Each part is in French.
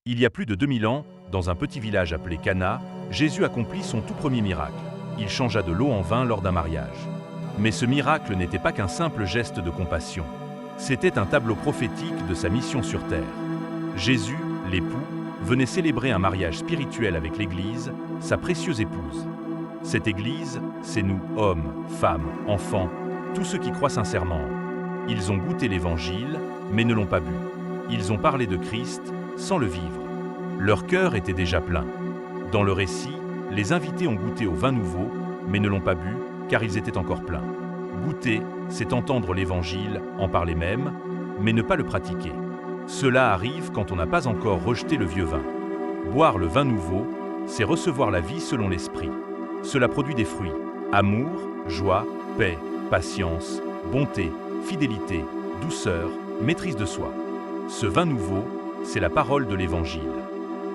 Il y a plus de 2000 ans, dans un petit village appelé Cana, Jésus accomplit son tout premier miracle. Il changea de l'eau en vin lors d'un mariage. Mais ce miracle n'était pas qu'un simple geste de compassion. C'était un tableau prophétique de sa mission sur terre. Jésus, l'époux, venait célébrer un mariage spirituel avec l'Église, sa précieuse épouse. Cette Église, c'est nous, hommes, femmes, enfants, tous ceux qui croient sincèrement. Ils ont goûté l'Évangile, mais ne l'ont pas bu. Ils ont parlé de Christ, sans le vivre. Leur cœur était déjà plein. Dans le récit, les invités ont goûté au vin nouveau, mais ne l'ont pas bu, car ils étaient encore pleins. Goûter, c'est entendre l'Évangile, en parler même, mais ne pas le pratiquer. Cela arrive quand on n'a pas encore rejeté le vieux vin. Boire le vin nouveau, c'est recevoir la vie selon l'Esprit. Cela produit des fruits: amour, joie, paix, patience, bonté, fidélité, douceur, maîtrise de soi. Ce vin nouveau, c'est la parole de l'Évangile.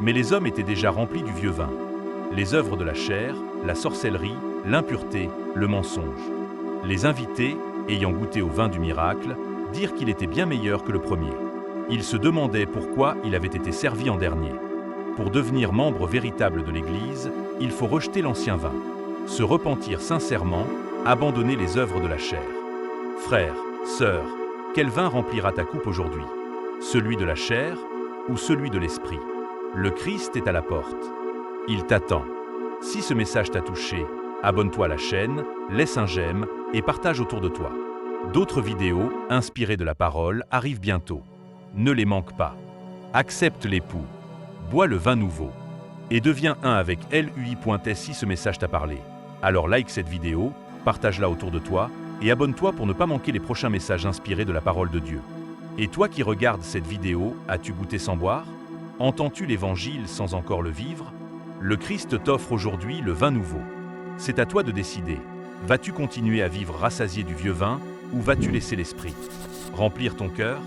Mais les hommes étaient déjà remplis du vieux vin. Les œuvres de la chair, la sorcellerie, l'impureté, le mensonge. Les invités, ayant goûté au vin du miracle, dirent qu'il était bien meilleur que le premier. Ils se demandaient pourquoi il avait été servi en dernier. Pour devenir membre véritable de l'Église, il faut rejeter l'ancien vin, se repentir sincèrement, abandonner les œuvres de la chair. Frère, sœur, quel vin remplira ta coupe aujourd'hui? Celui de la chair ou celui de l'esprit? Le Christ est à la porte. Il t'attend. Si ce message t'a touché, abonne-toi à la chaîne, laisse un j'aime et partage autour de toi. D'autres vidéos, inspirées de la parole, arrivent bientôt. Ne les manque pas. Accepte l'époux. Bois le vin nouveau. Et deviens un avec lui.s si ce message t'a parlé. Alors like cette vidéo, partage-la autour de toi et abonne-toi pour ne pas manquer les prochains messages inspirés de la parole de Dieu. Et toi qui regardes cette vidéo, as-tu goûté sans boire? Entends-tu l'Évangile sans encore le vivre? Le Christ t'offre aujourd'hui le vin nouveau. C'est à toi de décider. Vas-tu continuer à vivre rassasié du vieux vin ou vas-tu laisser l'Esprit remplir ton cœur?